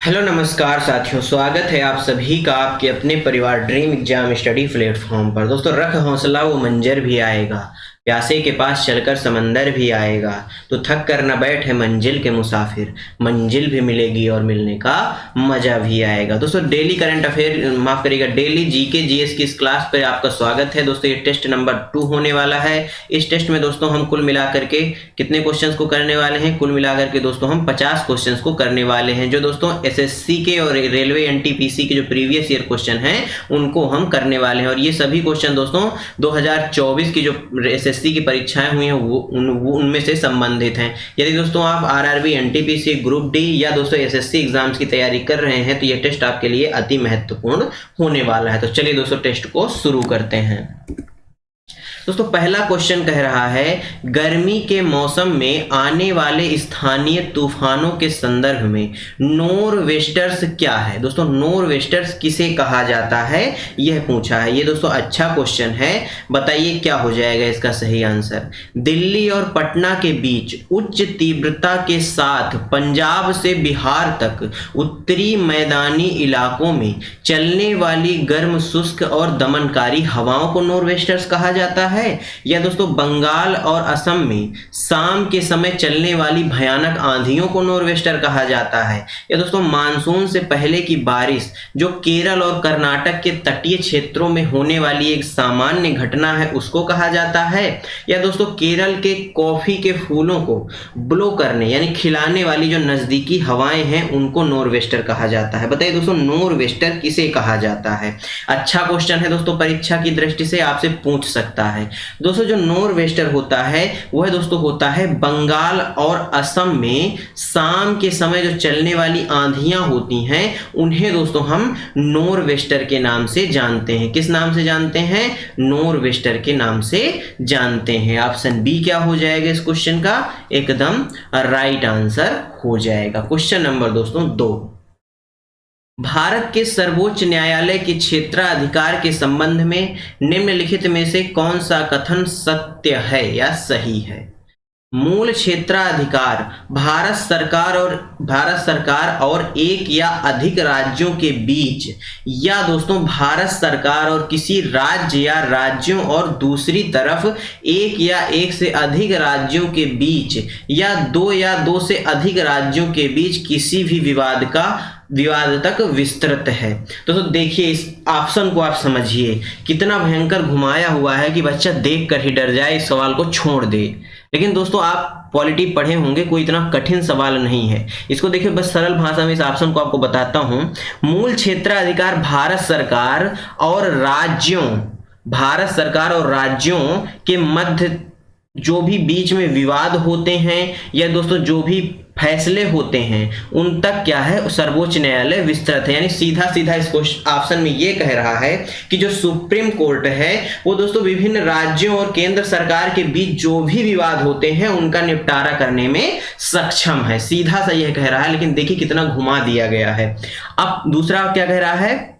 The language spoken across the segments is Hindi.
हेलो नमस्कार साथियों, स्वागत है आप सभी का आपके अपने परिवार ड्रीम एग्जाम स्टडी प्लेटफॉर्म पर। दोस्तों, रख हौसला वो मंजर भी आएगा, प्यासे के पास चलकर समंदर भी आएगा, तो थक कर न बैठे मंजिल के मुसाफिर, मंजिल भी मिलेगी और मिलने का मजा भी आएगा। दोस्तों, डेली करंट अफेयर माफ करिएगा डेली जीके जीएस की इस क्लास पर आपका स्वागत है। दोस्तों, ये टेस्ट नंबर 2 होने वाला है। इस टेस्ट में दोस्तों हम कुल मिलाकर के कितने क्वेश्चंस को करने वाले हैं? कुल मिलाकर के दोस्तों हम 50 क्वेश्चंस को करने वाले हैं, जो दोस्तों एसएससी के और रेलवे एनटीपीसी के जो प्रीवियस ईयर क्वेश्चन हैं उनको हम करने वाले हैं। और ये सभी क्वेश्चन दोस्तों 2024 की जो एसएससी की परीक्षाएं हुई हैं वो उनमें से संबंधित हैं। यदि दोस्तों आप आरआरबी, एनटीपीसी, ग्रुप डी या दोस्तों एसएससी एग्जाम्स की तैयारी कर रहे हैं तो ये टेस्ट आपके लिए अति महत्वपूर्ण होने वाला है। तो चलिए दोस्तों टेस्ट को शुरू करते हैं। दोस्तों, पहला क्वेश्चन कह रहा है, गर्मी के मौसम में आने वाले स्थानीय तूफानों के संदर्भ में नॉरवेस्टर्स क्या है? दोस्तों, नॉरवेस्टर्स किसे कहा जाता है यह पूछा है। ये दोस्तों अच्छा क्वेश्चन है, बताइए क्या हो जाएगा इसका सही आंसर। दिल्ली और पटना के बीच उच्च तीव्रता के साथ पंजाब से बिहार तक उत्तरी मैदानी इलाकों में चलने वाली गर्म, शुष्क और दमनकारी हवाओं को नॉरवेस्टर्स कहा जाता है। या दोस्तों बंगाल और असम में शाम के समय चलने वाली भयानक आंधियों को नॉरवेस्टर कहा जाता है। या दोस्तों मानसून से पहले की बारिश जो केरल और कर्नाटक के तटीय क्षेत्रों में होने वाली एक सामान्य घटना है उसको कहा जाता है। या दोस्तों केरल के कॉफी के फूलों को ब्लो करने यानी खिलाने वाली जो नजदीकी हवाएं हैं उनको नॉरवेस्टर कहा जाता है। बताइए दोस्तों नॉरवेस्टर किसे कहा जाता है? अच्छा क्वेश्चन है दोस्तों, परीक्षा की दृष्टि से आपसे पूछ सकता है। दोस्तों, जो नॉरवेस्टर होता है वह दोस्तों होता है बंगाल और असम में शाम के समय जो चलने वाली आंधियां होती हैं उन्हें दोस्तों हम नॉरवेस्टर के नाम से जानते हैं। किस नाम से जानते हैं? नॉरवेस्टर के नाम से जानते हैं। ऑप्शन बी क्या हो जाएगा इस क्वेश्चन का? एकदम राइट आंसर हो जाएगा। क्वेश्चन नंबर दोस्तों 2, भारत के सर्वोच्च न्यायालय के क्षेत्राधिकार के संबंध में निम्नलिखित में से कौन सा कथन सत्य है या सही है? मूल क्षेत्राधिकार भारत सरकार और एक या अधिक राज्यों के बीच, या दोस्तों भारत सरकार और किसी राज्य या राज्यों और दूसरी तरफ एक या एक से अधिक राज्यों के बीच, या दो से अधिक राज्यों के बीच किसी भी विवाद तक विस्तृत है। तो देखिए इस ऑप्शन को आप समझिए, कितना भयंकर घुमाया हुआ है कि बच्चा देखकर ही डर जाए, इस सवाल को छोड़ दे। लेकिन दोस्तों आप पॉलिटी पढ़े होंगे, कोई इतना कठिन सवाल नहीं है। इसको देखिए बस सरल भाषा में इस ऑप्शन को आपको बताता हूं। मूल क्षेत्राधिकार भारत सरकार और राज्यों के मध्य जो भी बीच में विवाद होते हैं या दोस्तों जो भी फैसले होते हैं उन तक क्या है सर्वोच्च न्यायालय विस्तृत है। यानी सीधा सीधा इस ऑप्शन में ये कह रहा है कि जो सुप्रीम कोर्ट है वो दोस्तों विभिन्न राज्यों और केंद्र सरकार के बीच जो भी विवाद होते हैं उनका निपटारा करने में सक्षम है। सीधा सा यह कह रहा है, लेकिन देखिए कितना घुमा दिया गया है। अब दूसरा क्या कह रहा है?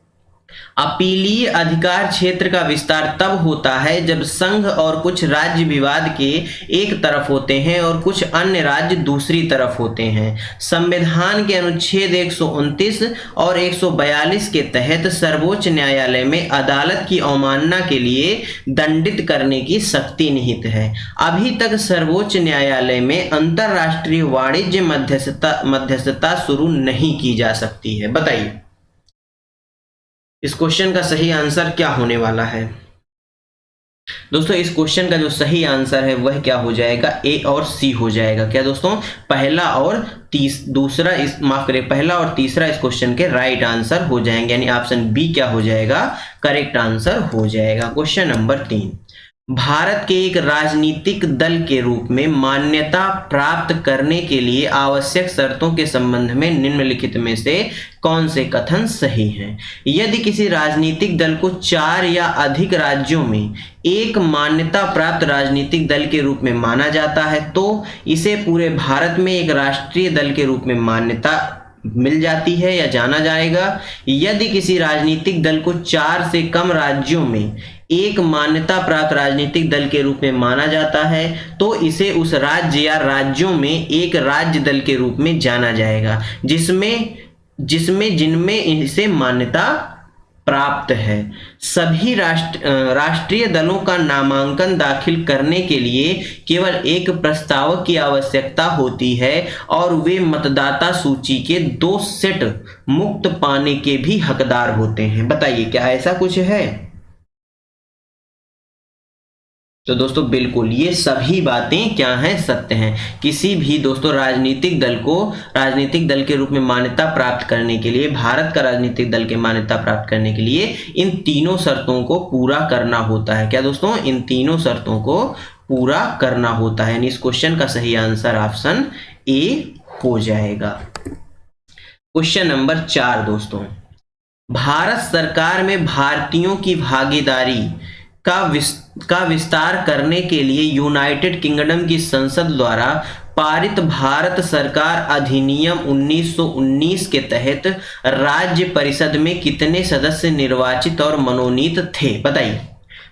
अपीलीय अधिकार क्षेत्र का विस्तार तब होता है जब संघ और कुछ राज्य विवाद के एक तरफ होते हैं और कुछ अन्य राज्य दूसरी तरफ होते हैं। संविधान के अनुच्छेद 129 और 142 के तहत सर्वोच्च न्यायालय में अदालत की अवमानना के लिए दंडित करने की शक्ति निहित है। अभी तक सर्वोच्च न्यायालय में अंतरराष्ट्रीय वाणिज्य मध्यस्थता शुरू नहीं की जा सकती है। बताइए इस क्वेश्चन का सही आंसर क्या होने वाला है? दोस्तों इस क्वेश्चन का जो सही आंसर है वह क्या हो जाएगा? ए और सी हो जाएगा। क्या दोस्तों? पहला और तीसरा इस क्वेश्चन के राइट आंसर हो जाएंगे, यानी ऑप्शन बी क्या हो जाएगा? करेक्ट आंसर हो जाएगा। क्वेश्चन नंबर 3, भारत के एक राजनीतिक दल के रूप में मान्यता प्राप्त करने के लिए आवश्यक शर्तों के संबंध में निम्नलिखित में से कौन से कथन सही हैं? यदि किसी राजनीतिक दल को 4 या अधिक राज्यों में एक मान्यता प्राप्त राजनीतिक दल के रूप में माना जाता है तो इसे पूरे भारत में एक राष्ट्रीय दल के रूप में मान्यता मिल जाती है या जाना जाएगा। यदि किसी राजनीतिक दल को 4 से कम राज्यों में एक मान्यता प्राप्त राजनीतिक दल के रूप में माना जाता है तो इसे उस राज्य या राज्यों में एक राज्य दल के रूप में जाना जाएगा, जिसमें जिसमें जिनमें इसे मान्यता प्राप्त है। सभी राष्ट्रीय दलों का नामांकन दाखिल करने के लिए केवल एक प्रस्तावक की आवश्यकता होती है और वे मतदाता सूची के 2 सेट मुक्त पाने के भी हकदार होते हैं। बताइए क्या ऐसा कुछ है? तो दोस्तों बिल्कुल ये सभी बातें क्या हैं? सत्य हैं। किसी भी दोस्तों राजनीतिक दल को राजनीतिक दल के रूप में मान्यता प्राप्त करने के लिए, भारत का राजनीतिक दल के मान्यता प्राप्त करने के लिए इन तीनों शर्तों को पूरा करना होता है। क्या दोस्तों? इन तीनों शर्तों को पूरा करना होता है। यानी इस क्वेश्चन का सही आंसर ऑप्शन ए हो जाएगा। क्वेश्चन नंबर 4 दोस्तों, भारत सरकार में भारतीयों की भागीदारी का विस्तार करने के लिए यूनाइटेड किंगडम की संसद द्वारा पारित भारत सरकार अधिनियम 1919 के तहत राज्य परिषद में कितने सदस्य निर्वाचित और मनोनीत थे? बताइए।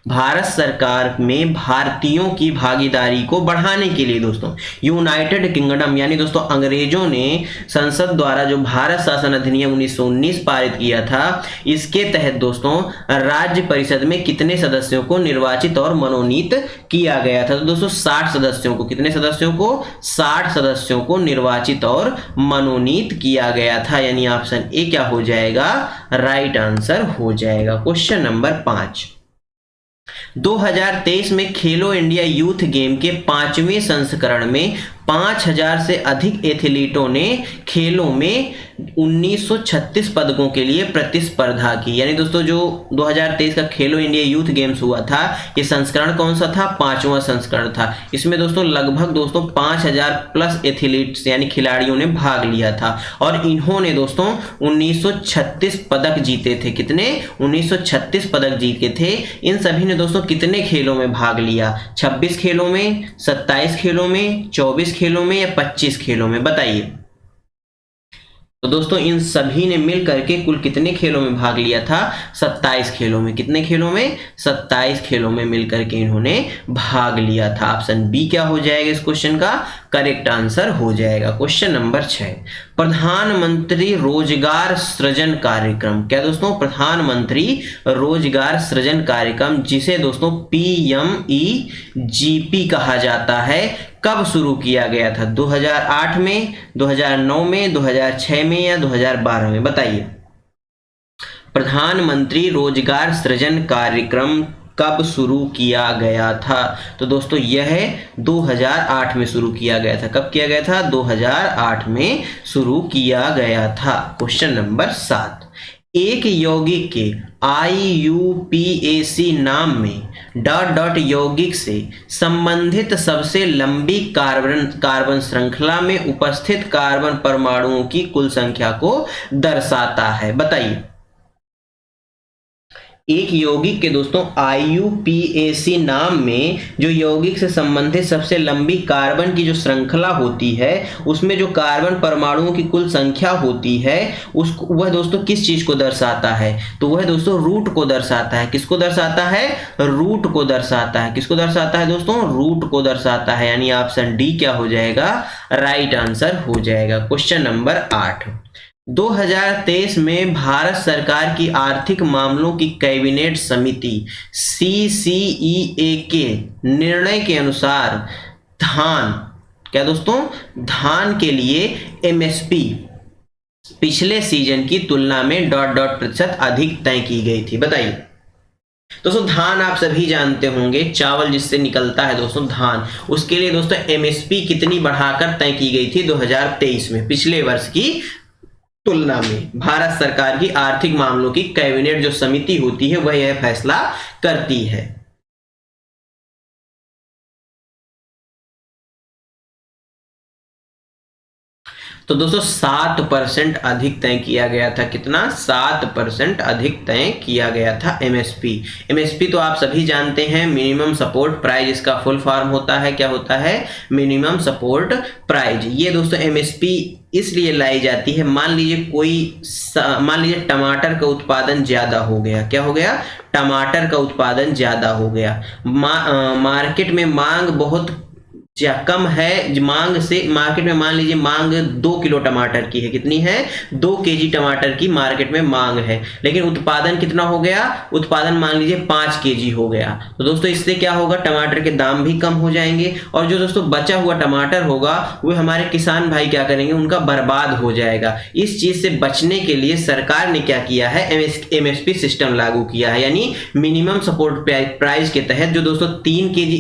भारत सरकार में भारतीयों की भागीदारी को बढ़ाने के लिए दोस्तों यूनाइटेड किंगडम यानी दोस्तों अंग्रेजों ने संसद द्वारा जो भारत शासन अधिनियम 1919 पारित किया था, इसके तहत दोस्तों राज्य परिषद में कितने सदस्यों को निर्वाचित और मनोनीत किया गया था? तो दोस्तों 60 सदस्यों को, कितने सदस्यों को? 60 सदस्यों को निर्वाचित और मनोनीत किया गया था। यानी ऑप्शन ए क्या हो जाएगा? राइट आंसर हो जाएगा। क्वेश्चन नंबर 5, 2023 में खेलो इंडिया यूथ गेम के 5वें संस्करण में 5000 से अधिक एथलीटों ने खेलों में 1936 पदकों के लिए प्रतिस्पर्धा की। यानी दोस्तों जो 2023 का खेलो इंडिया यूथ गेम्स हुआ था, ये संस्करण कौन सा था? 5वां संस्करण था। इसमें दोस्तों लगभग दोस्तों 5000 प्लस एथलीट्स यानी खिलाड़ियों ने भाग लिया था और इन्होंने दोस्तों 1936 पदक जीते थे। कितने? 1936 पदक जीते थे। इन सभी ने दोस्तों कितने खेलों में भाग लिया? 26 खेलों में, 27 खेलों में, 24 खेलों में या 25 खेलों में? बताइए। तो दोस्तों इन सभी ने मिल करके कुल कितने खेलों में भाग लिया था? 27 खेलों में। कितने खेलों में? 27 खेलों में मिल करके इन्होंने भाग लिया था। ऑप्शन बी क्या हो जाएगा? इस क्वेश्चन का करेक्ट आंसर हो जाएगा। क्वेश्चन नंबर 6, प्रधानमंत्री रोजगार सृजन कार्यक्रम। क्या दोस्तों? प्रधानमंत्री रोजगार सृजन कार्यक्रम, जिसे दोस्तों PMEGP कहा जाता है, कब शुरू किया गया था? 2008 में, 2009 में, 2006 में या 2012 में? बताइए। प्रधानमंत्री रोजगार सृजन कार्यक्रम कब शुरू किया गया था? तो दोस्तों यह 2008 में शुरू किया गया था। कब किया गया था? 2008 में शुरू किया गया था। क्वेश्चन नंबर 7, एक यौगिक के IUPAC नाम में ... यौगिक से संबंधित सबसे लंबी कार्बन श्रृंखला में उपस्थित कार्बन परमाणुओं की कुल संख्या को दर्शाता है। बताइए। एक यौगिक के दोस्तों IUPAC नाम में जो यौगिक से संबंधित सबसे लंबी कार्बन की जो श्रृंखला होती है, उसमें जो कार्बन परमाणुओं की कुल संख्या होती है, उसको वह दोस्तों किस चीज को दर्शाता है? तो वह दोस्तों रूट को दर्शाता है। किसको दर्शाता है? रूट को दर्शाता है। किसको दर्शाता है दोस्तों? रूट को दर्शाता है। यानी ऑप्शन डी क्या हो जाएगा? राइट आंसर हो जाएगा। क्वेश्चन नंबर 8, 2023 में भारत सरकार की आर्थिक मामलों की कैबिनेट समिति CCEA के निर्णय के अनुसार धान, क्या दोस्तों? धान के लिए MSP पिछले सीजन की तुलना में ... प्रतिशत अधिक तय की गई थी। बताइए। दोस्तों धान आप सभी जानते होंगे, चावल जिससे निकलता है दोस्तों धान, उसके लिए दोस्तों MSP कितनी बढ़ाकर तय की गई थी 2023 में? पिछले वर्ष की तुलना में भारत सरकार की आर्थिक मामलों की कैबिनेट जो समिति होती है वह यह फैसला करती है। तो दोस्तों 7% अधिक तय किया गया था। कितना? 7% अधिक तय किया गया था MSP। MSP तो आप सभी जानते हैं, मिनिमम सपोर्ट प्राइस, इसका फुल फॉर्म होता है, क्या होता है? Minimum support price. ये दोस्तों MSP इसलिए लाई जाती है, मान लीजिए टमाटर का उत्पादन ज्यादा हो गया। क्या हो गया? टमाटर का उत्पादन ज्यादा हो गया। मार्केट में मांग बहुत कम है मांग से, मार्केट में मान लीजिए मांग 2 किलो टमाटर की है, कितनी है 2 केजी टमाटर की मार्केट में मांग है, लेकिन उत्पादन कितना हो गया, उत्पादन मान लीजिए 5 केजी हो गया। तो दोस्तों इससे क्या होगा, टमाटर के दाम भी कम हो जाएंगे और जो दोस्तों बचा हुआ टमाटर होगा वो हमारे किसान भाई क्या करेंगे, उनका बर्बाद हो जाएगा। इस चीज से बचने के लिए सरकार ने क्या किया है, एमएसपी सिस्टम लागू किया है, यानी मिनिमम सपोर्ट प्राइस के तहत जो दोस्तों 3 केजी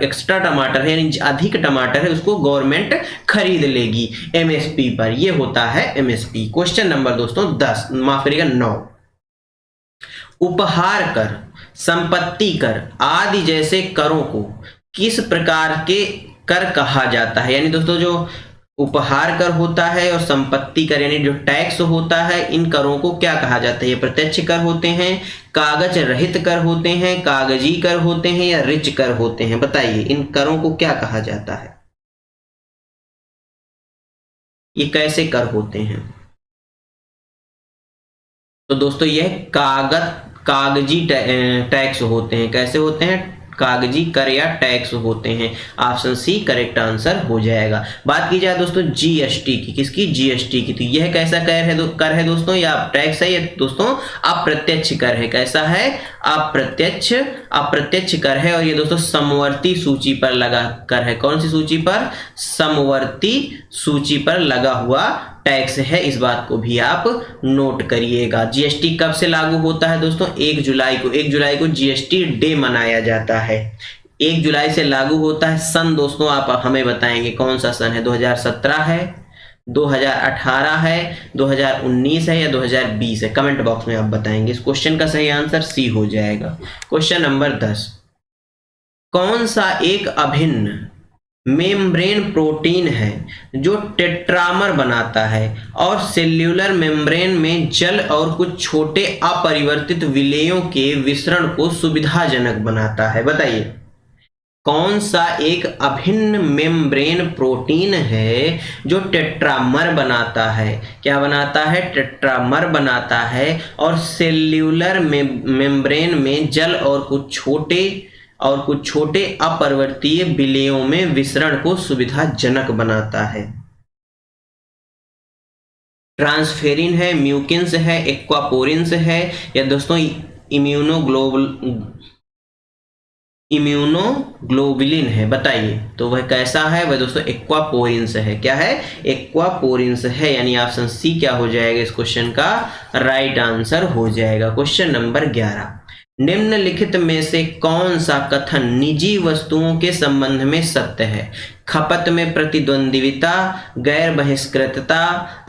एक्स्ट्रा टमाटर है, यानी अधिक टमाटर है, उसको गवर्नमेंट खरीद लेगी एमएसपी पर। यह होता है एमएसपी। क्वेश्चन नंबर दोस्तों 10, माफ करिएगा 9, उपहार कर, संपत्ति कर आदि जैसे करों को किस प्रकार के कर कहा जाता है। यानी दोस्तों जो उपहार कर होता है और संपत्ति कर यानी जो टैक्स होता है, इन करों को क्या कहा जाता है। ये प्रत्यक्ष कर होते हैं, कागज रहित कर होते हैं, कागजी कर होते हैं या रिच कर होते हैं। बताइए इन करों को क्या कहा जाता है, ये कैसे कर होते हैं। तो दोस्तों यह कागजी टैक्स होते हैं। कैसे होते हैं, कागजी कर या टैक्स होते हैं। ऑप्शन सी करेक्ट आंसर हो जाएगा। बात की जाए दोस्तों जीएसटी की, किसकी, जीएसटी की, तो यह कैसा कर है दोस्तों, या टैक्स है, ये दोस्तों अप्रत्यक्ष कर है। कैसा है, अप्रत्यक्ष कर है और ये दोस्तों समवर्ती सूची पर लगा कर है। कौन सी सूची पर, समवर्ती सूची पर लगा हुआ टैक्स है। इस बात को भी आप नोट करिएगा। जीएसटी कब से लागू होता है दोस्तों, 1 जुलाई को। 1 जुलाई को जीएसटी डे मनाया जाता है। 1 जुलाई से लागू होता है। सन दोस्तों आप हमें बताएंगे कौन सा सन है, 2017 है, 2018 है, 2019 है या 2020 है, कमेंट बॉक्स में आप बताएंगे। इस क्वेश्चन का सही आंसर सी हो जाएगा। क्वेश्चन नंबर 10, कौन सा एक अभिन्न मेम्ब्रेन प्रोटीन है जो टेट्रामर बनाता है और सेल्यूलर मेम्ब्रेन में जल और कुछ छोटे अपरिवर्तित विलेयों के विसरण को सुविधाजनक बनाता है। बताइए कौन सा एक अभिन्न मेम्ब्रेन प्रोटीन है जो टेट्रामर बनाता है। क्या बनाता है, टेट्रामर बनाता है और सेल्यूलर मेम्ब्रेन में जल और कुछ छोटे अपरिवर्तीय विलेयों में विसरण को सुविधाजनक बनाता है। ट्रांसफेरिन है, म्यूकिन्स है, एक्वापोरिन्स है या दोस्तों इम्यूनोग्लोबुलिन है। बताइए तो वह कैसा है, वह दोस्तों एक्वापोरिन्स है। क्या है, एक्वापोरिन्स है, यानी ऑप्शन सी क्या हो जाएगा, इस क्वेश्चन का राइट आंसर हो जाएगा। क्वेश्चन नंबर 11, निम्नलिखित में से कौन सा कथन निजी वस्तुओं के संबंध में सत्य है। खपत में प्रतिद्वंद्विता, गैर बहिष्कृतता,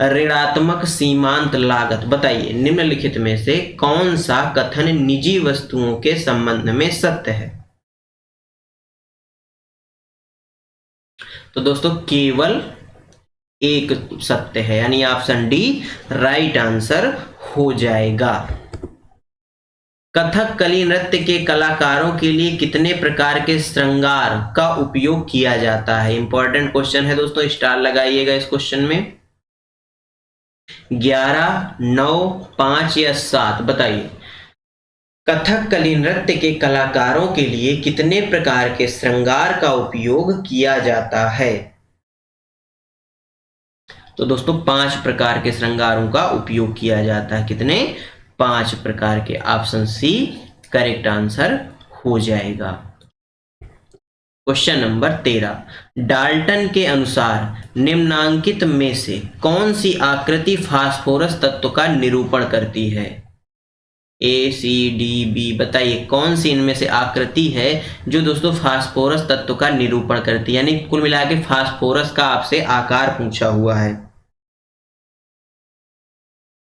ऋणात्मक सीमांत लागत। बताइए निम्नलिखित में से कौन सा कथन निजी वस्तुओं के संबंध में सत्य है। तो दोस्तों केवल एक सत्य है, यानी ऑप्शन डी राइट आंसर हो जाएगा। कथकली नृत्य के कलाकारों के लिए कितने प्रकार के श्रृंगार का उपयोग किया जाता है। इंपॉर्टेंट क्वेश्चन है दोस्तों, स्टार लगाइएगा इस क्वेश्चन में। 11, 9, 5 या 7। बताइए कथकली नृत्य के कलाकारों के लिए कितने प्रकार के श्रृंगार का उपयोग किया जाता है। तो दोस्तों 5 प्रकार के श्रृंगारों का उपयोग किया जाता है। कितने, 5 प्रकार के। ऑप्शन सी करेक्ट आंसर हो जाएगा। क्वेश्चन नंबर 13, डाल्टन के अनुसार निम्नांकित में से कौन सी आकृति फास्फोरस तत्व का निरूपण करती है। ए, सी, डी, बी। बताइए कौन सी इनमें से आकृति है जो दोस्तों फास्फोरस तत्व का निरूपण करती है, यानी कुल मिला के फास्फोरस का आपसे आकार पूछा हुआ है।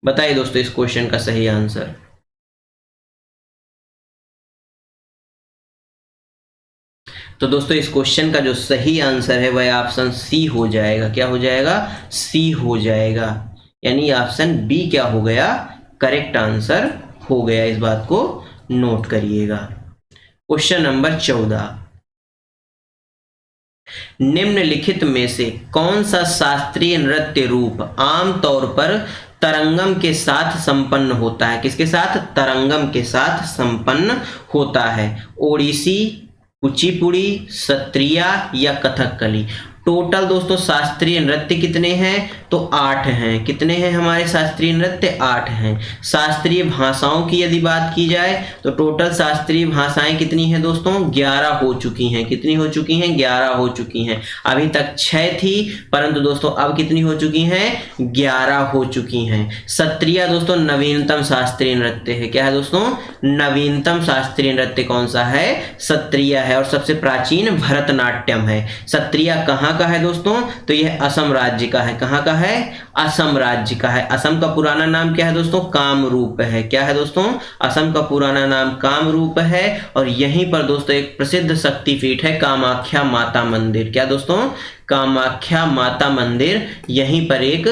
बताइए दोस्तों इस क्वेश्चन का सही आंसर। तो दोस्तों इस क्वेश्चन का जो सही आंसर है वह ऑप्शन सी हो जाएगा। क्या हो जाएगा, सी हो जाएगा, यानी ऑप्शन बी क्या हो गया, करेक्ट आंसर हो गया। इस बात को नोट करिएगा। क्वेश्चन नंबर 14, निम्नलिखित में से कौन सा शास्त्रीय नृत्य रूप आमतौर पर तरंगम के साथ संपन्न होता है। किसके साथ, तरंगम के साथ संपन्न होता है। ओडिसी, कुचिपुड़ी, सत्रिया या कथकली। टोटल दोस्तों शास्त्रीय नृत्य कितने हैं? तो 8 हैं। कितने हैं हमारे शास्त्रीय नृत्य? 8 हैं। शास्त्रीय भाषाओं की यदि बात की जाए तो टोटल शास्त्रीय भाषाएं कितनी हैं दोस्तों? 11 हो चुकी हैं। कितनी हो चुकी हैं? 11 हो चुकी हैं। अभी तक 6 थी, परंतु दोस्तों अब कितनी हो चुकी हैं? 11 हो चुकी हैं। सत्रिया दोस्तों नवीनतम शास्त्रीय नृत्य है। क्या है दोस्तों? नवीनतम शास्त्रीय नृत्य कौन सा है? सत्रिया है। और सबसे प्राचीन भरतनाट्यम है। सत्रिया कहाँ का है दोस्तों? तो यह असम राज्य का है। कहाँ का है? असम राज्य का है। असम का पुराना नाम क्या है दोस्तों? कामरूप है। क्या है दोस्तों? असम का पुराना नाम कामरूप है। और यहीं पर दोस्तों एक प्रसिद्ध शक्तिपीठ है कामाख्या माता मंदिर। क्या दोस्तों? कामाख्या माता मंदिर यहीं पर एक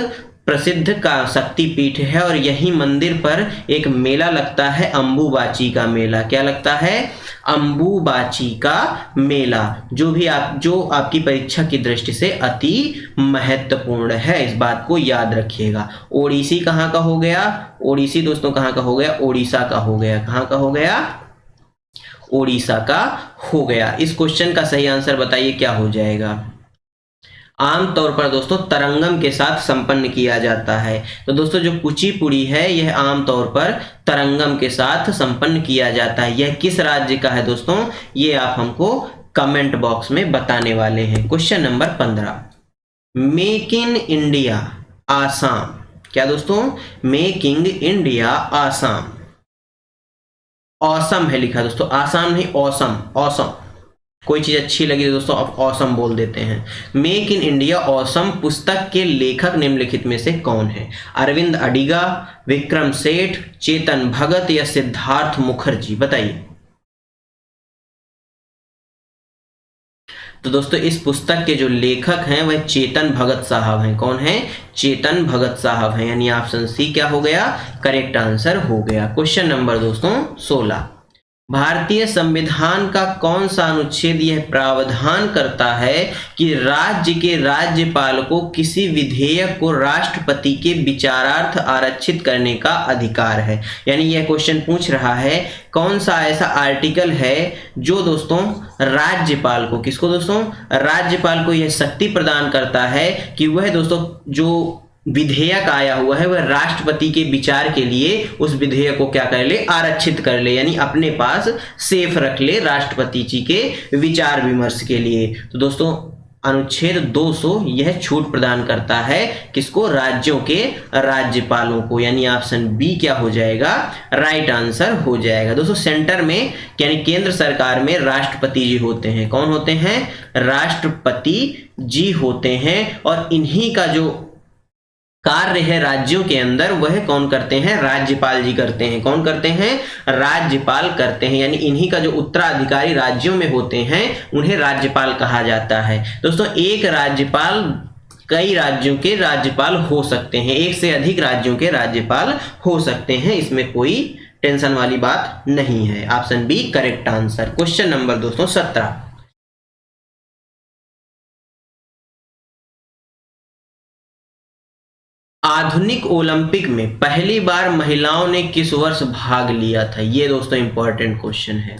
प्रसिद्ध का शक्तिपीठ है। और यही मंदिर पर एक मेला लगता है, अंबुबाची का मेला। क्या लगता है? अंबुबाची का मेला, जो आपकी परीक्षा की दृष्टि से अति महत्वपूर्ण है। इस बात को याद रखिएगा। ओडिसी कहाँ का हो गया? ओडिसी दोस्तों कहाँ का हो गया? ओडिशा का हो गया। कहाँ का हो गया? ओडिशा का हो गया। इस क्वेश्चन का सही आंसर बताइए क्या हो जाएगा? आमतौर पर दोस्तों तरंगम के साथ संपन्न किया जाता है। तो दोस्तों जो कुचिपुड़ी है यह आमतौर पर तरंगम के साथ संपन्न किया जाता है। यह किस राज्य का है दोस्तों? ये आप हमको कमेंट बॉक्स में बताने वाले हैं। Question number 15, make in India Assam. क्या दोस्तों? Making India Assam. ऑसम है लिखा दोस्तों, आसाम नहीं, ऑसम। ऑसम कोई चीज अच्छी लगी तो दोस्तों आप ऑसम बोल देते हैं। मेक इन इंडिया ऑसम पुस्तक के लेखक निम्नलिखित में से कौन है? अरविंद अडिगा, विक्रम सेठ, चेतन भगत या सिद्धार्थ मुखर्जी? बताइए। तो दोस्तों इस पुस्तक के जो लेखक हैं वह चेतन भगत साहब हैं। कौन है? चेतन भगत साहब हैं। यानी ऑप्शन सी क्या हो गया? करेक्ट आंसर हो गया। क्वेश्चन नंबर दोस्तों 16, भारतीय संविधान का कौन सा अनुच्छेद यह प्रावधान करता है कि राज्य के राज्यपाल को किसी विधेयक को राष्ट्रपति के विचारार्थ आरक्षित करने का अधिकार है? यानी यह क्वेश्चन पूछ रहा है कौन सा ऐसा आर्टिकल है जो दोस्तों राज्यपाल को, किसको दोस्तों? राज्यपाल को यह शक्ति प्रदान करता है कि वह दोस्तों जो विधेयक आया हुआ है वह राष्ट्रपति के विचार के लिए उस विधेयक को क्या कर ले? आरक्षित कर ले, यानी अपने पास सेफ रख ले राष्ट्रपति जी के विचार विमर्श के लिए। तो दोस्तों अनुच्छेद 200 यह छूट प्रदान करता है किसको? राज्यों के राज्यपालों को। यानी ऑप्शन बी क्या हो जाएगा? राइट आंसर हो जाएगा। दोस्तों सेंटर में यानी केंद्र सरकार में राष्ट्रपति जी होते हैं। कौन होते हैं? राष्ट्रपति जी होते हैं। और इन्हीं का जो कार्य है राज्यों के अंदर वह कौन करते हैं? राज्यपाल जी करते हैं। कौन करते हैं? राज्यपाल करते हैं। यानी इन्हीं का जो उत्तराधिकारी राज्यों में होते हैं उन्हें राज्यपाल कहा जाता है। दोस्तों एक राज्यपाल कई राज्यों के राज्यपाल हो सकते हैं, एक से अधिक राज्यों के राज्यपाल हो सकते हैं, इसमें कोई टेंशन वाली बात नहीं है। Option B correct answer. Question number दोस्तों 17, आधुनिक ओलंपिक में पहली बार महिलाओं ने किस वर्ष भाग लिया था? ये दोस्तों इंपॉर्टेंट क्वेश्चन है।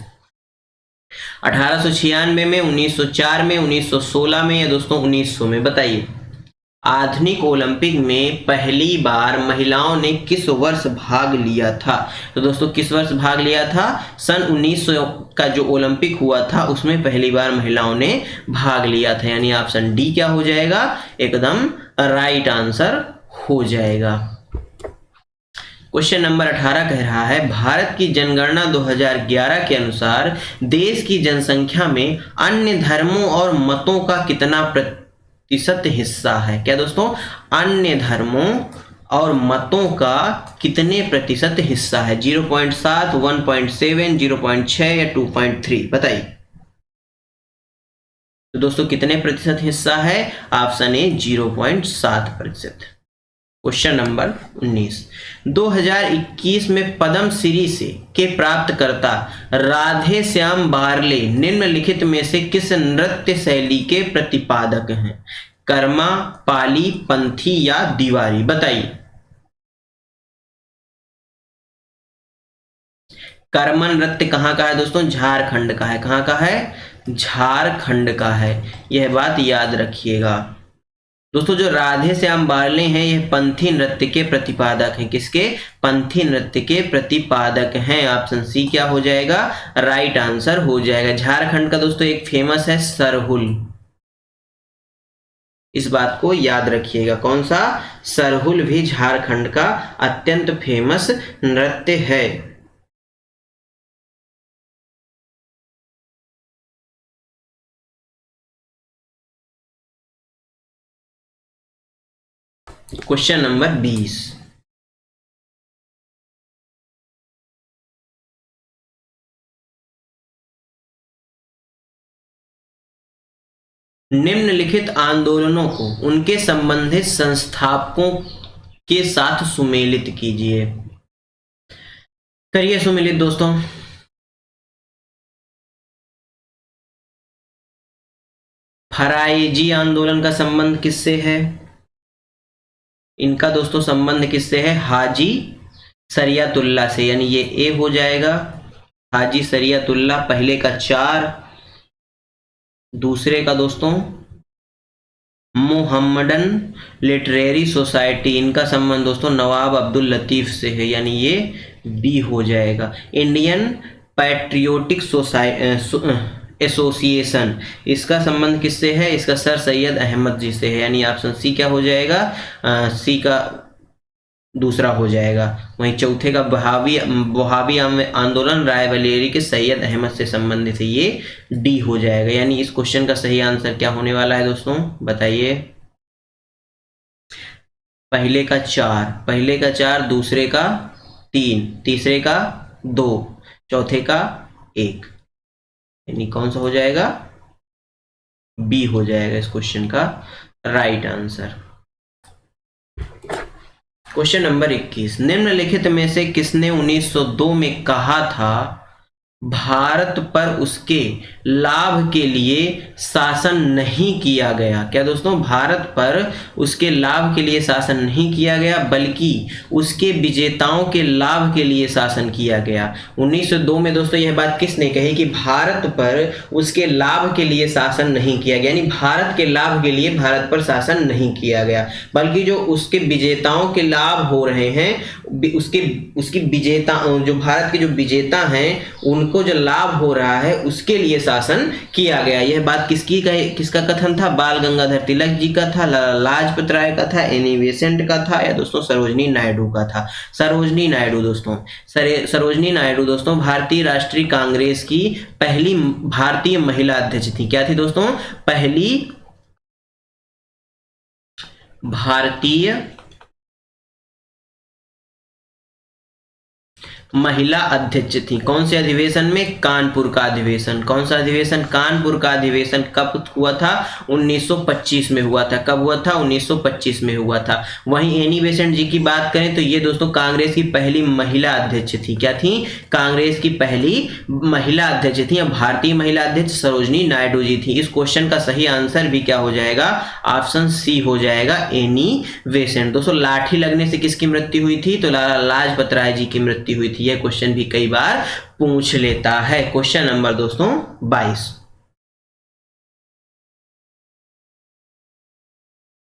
1896 में, 1904 में, 1916 में या दोस्तों 1900 में? बताइए। आधुनिक ओलंपिक में पहली बार महिलाओं ने किस वर्ष भाग लिया था? तो दोस्तों किस वर्ष भाग लिया था? सन 1900 का जो ओलंपिक हुआ था उसमें पहली बार महिलाओं ने भाग लिया था। यानी ऑप्शन डी क्या हो जाएगा? एकदम राइट आंसर हो जाएगा। क्वेश्चन नंबर 18 कह रहा है भारत की जनगणना 2011 के अनुसार देश की जनसंख्या में अन्य धर्मों और मतों का कितना प्रतिशत हिस्सा है? क्या दोस्तों? अन्य धर्मों और मतों का कितने प्रतिशत हिस्सा है? 0.7, 1.7, 0.6 या 2.3? बताइए। तो दोस्तों कितने प्रतिशत हिस्सा है? Option A 0.7%। क्वेश्चन नंबर 19, 2021 में पद्म श्री से के प्राप्तकर्ता राधे श्याम बारले निम्नलिखित में से किस नृत्य शैली के प्रतिपादक हैं? कर्मा, पाली, पंथी या दीवारी? बताइए। कर्मा नृत्य कहाँ का है दोस्तों? झारखंड का है। कहाँ का है? झारखंड का है, यह बात याद रखिएगा। दोस्तों जो राधे श्याम बारले हैं यह पंथी नृत्य के प्रतिपादक हैं। किसके? पंथी नृत्य के प्रतिपादक हैं। ऑप्शन सी क्या हो जाएगा? राइट आंसर हो जाएगा। झारखंड का दोस्तों एक फेमस है सरहुल, इस बात को याद रखिएगा। कौन सा? सरहुल भी झारखंड का अत्यंत फेमस नृत्य है। क्वेश्चन नंबर 20, निम्नलिखित आंदोलनों को उनके संबंधित संस्थापकों के साथ सुमेलित कीजिए। करिए सुमेलित दोस्तों। फरायजी आंदोलन का संबंध किससे है? इनका दोस्तों संबंध किससे है? हाजी शरियतुल्लाह से, यानी ये ए हो जाएगा। हाजी शरियतुल्लाह पहले का 4, दूसरे का दोस्तों मोहम्मदन लिटरेरी सोसाइटी, इनका संबंध दोस्तों नवाब अब्दुल लतीफ से है, यानी ये बी हो जाएगा। इंडियन पैट्रियोटिक एसोसिएशन, इसका संबंध किससे है? इसका सर सैयद अहमद जी से है, यानी ऑप्शन सी क्या हो जाएगा? सी का दूसरा हो जाएगा। वहीं चौथे का वहाबी आंदोलन रायबरेली के सैयद अहमद से संबंधित है, ये डी हो जाएगा। यानी इस क्वेश्चन का सही आंसर क्या होने वाला है दोस्तों? बताइए। पहले का 4, दूसरे का 3, तीसरे का 2, चौथे का 1, यानी कौन सा हो जाएगा? बी हो जाएगा इस क्वेश्चन का राइट आंसर। क्वेश्चन नंबर 21, निम्नलिखित में से किसने 1902 में कहा था भारत पर उसके लाभ के लिए शासन नहीं किया गया? क्या दोस्तों? भारत पर उसके लाभ के लिए शासन नहीं किया गया, बल्कि उसके विजेताओं के लाभ के लिए शासन किया गया। 1902 में दोस्तों यह बात किसने कही कि भारत पर उसके लाभ के लिए शासन नहीं किया गया, यानी भारत के लाभ के लिए भारत पर शासन नहीं किया गया, बल्कि जो उसके विजेताओं के लाभ हो रहे हैं, उसकी विजेता, जो भारत के जो विजेता हैं उनको जो लाभ हो रहा है उसके लिए शासन किया गया। यह बात किसका कथन था? बाल गंगाधर तिलक जी का था, लाला लाजपत राय का था, एनी बेसेंट का था, या दोस्तों सरोजनी नायडू का था? सरोजनी नायडू दोस्तों। सरोजनी नायडू दोस्तों भारतीय राष्ट्रीय कांग्रेस की पहली भारतीय महिला अध्यक्ष थी। क्या थी दोस्तों? पहली भारतीय महिला अध्यक्ष थी। कौन से अधिवेशन में? कानपुर का अधिवेशन। कौन सा अधिवेशन? कानपुर का अधिवेशन। कब हुआ था? 1925 में हुआ था। कब हुआ था? 1925 में हुआ था। वहीं एनी बेसेंट जी की बात करें तो ये दोस्तों कांग्रेस की पहली महिला अध्यक्ष थी। क्या थी? कांग्रेस की पहली महिला अध्यक्ष थी। भारतीय महिला अध्यक्ष सरोजनी नायडू जी थी। इस क्वेश्चन का सही आंसर भी क्या हो जाएगा? ऑप्शन सी हो जाएगा, एनी बेसेंट। दोस्तों लाठी लगने से किसकी मृत्यु हुई थी? तो लाला लाजपत राय जी की मृत्यु हुई थी। यह क्वेश्चन भी कई बार पूछ लेता है। क्वेश्चन नंबर दोस्तों 22,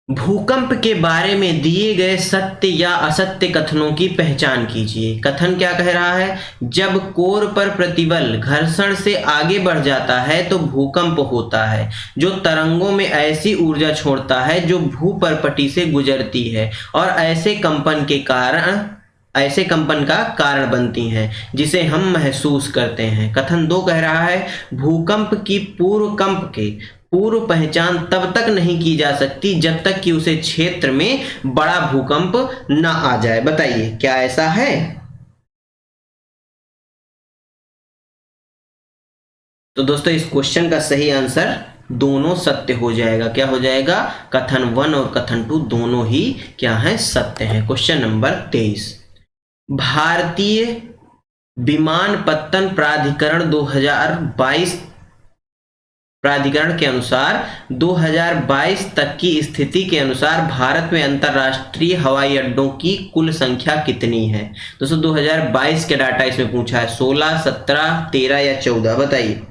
भूकंप के बारे में दिए गए सत्य या असत्य कथनों की पहचान कीजिए। कथन क्या कह रहा है? जब कोर पर प्रतिबल घर्षण से आगे बढ़ जाता है तो भूकंप होता है, जो तरंगों में ऐसी ऊर्जा छोड़ता है जो भूपर्पटी से गुजरती है और ऐसे कंपन का कारण बनती हैं, जिसे हम महसूस करते हैं। कथन 2 कह रहा है भूकंप की पूर्व पहचान तब तक नहीं की जा सकती जब तक कि उसे क्षेत्र में बड़ा भूकंप न आ जाए। बताइए क्या ऐसा है? तो दोस्तों इस क्वेश्चन का सही आंसर दोनों सत्य हो जाएगा। क्या हो जाएगा? कथन 1 और कथन 2 दोनों ही क्या है? सत्य है। क्वेश्चन नंबर 23, भारतीय विमानपत्तन प्राधिकरण 2022 के अनुसार 2022 तक की स्थिति के अनुसार भारत में अंतरराष्ट्रीय हवाई अड्डों की कुल संख्या कितनी है? दोस्तों 2022 के डाटा इसमें पूछा है, 16, 17, 13 या 14? बताइए।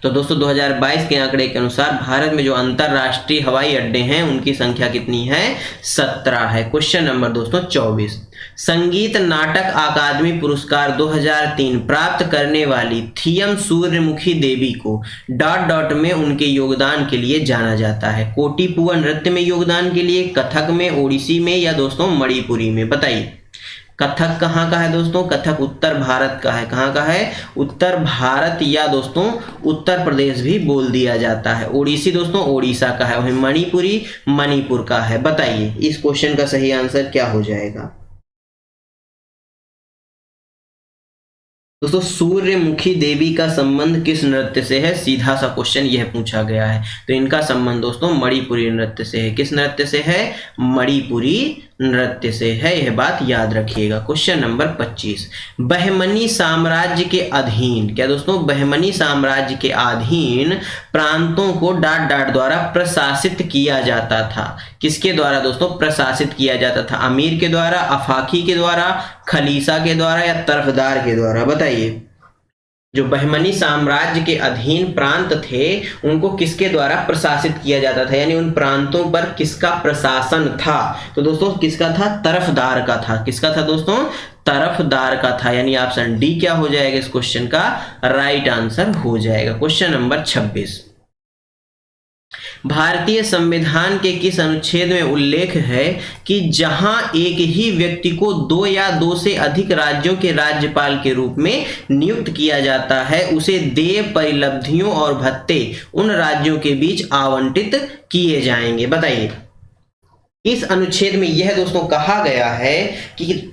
तो दोस्तों 2022 के आंकड़े के अनुसार भारत में जो अंतरराष्ट्रीय हवाई अड्डे हैं उनकी संख्या कितनी है? 17 है। क्वेश्चन नंबर दोस्तों 24, संगीत नाटक अकादमी पुरस्कार 2003 प्राप्त करने वाली थियम सूर्यमुखी देवी को डॉट डॉट में उनके योगदान के लिए जाना जाता है? कोटिपुआ नृत्य में योगदान के लिए, कथक में, ओडिसी में, या दोस्तों मणिपुरी में? बताइए। कथक कहाँ का है दोस्तों? कथक उत्तर भारत का है। कहाँ का है? उत्तर भारत, या दोस्तों उत्तर प्रदेश भी बोल दिया जाता है। ओडिसी दोस्तों ओडिशा का है। वहीं मणिपुरी मणिपुर का है। बताइए इस क्वेश्चन का सही आंसर क्या हो जाएगा? दोस्तों सूर्यमुखी देवी का संबंध किस नृत्य से है? सीधा सा क्वेश्चन यह पूछा गया है। तो इनका संबंध दोस्तों मणिपुरी नृत्य से है। किस नृत्य से है? मणिपुरी नृत्य से है। यह बात याद रखिएगा। क्वेश्चन नंबर 25, बहमनी साम्राज्य के अधीन, क्या दोस्तों? बहमनी साम्राज्य के अधीन प्रांतों को डाट डाट द्वारा प्रशासित किया जाता था। किसके द्वारा दोस्तों प्रशासित किया जाता था? अमीर के द्वारा, अफाकी के द्वारा, खलीसा के द्वारा, या तरफदार के द्वारा? बताइए। जो बहमनी साम्राज्य के अधीन प्रांत थे उनको किसके द्वारा प्रशासित किया जाता था, यानी उन प्रांतों पर किसका प्रशासन था? तो दोस्तों किसका था? तरफदार का था। किसका था दोस्तों? तरफदार का था। यानी ऑप्शन डी क्या हो जाएगा इस क्वेश्चन का? राइट आंसर हो जाएगा। क्वेश्चन नंबर 26, भारतीय संविधान के किस अनुच्छेद में उल्लेख है कि जहां एक ही व्यक्ति को 2 या 2 से अधिक राज्यों के राज्यपाल के रूप में नियुक्त किया जाता है उसे देय परिलब्धियों और भत्ते उन राज्यों के बीच आवंटित किए जाएंगे? बताइए। इस अनुच्छेद में यह दोस्तों कहा गया है कि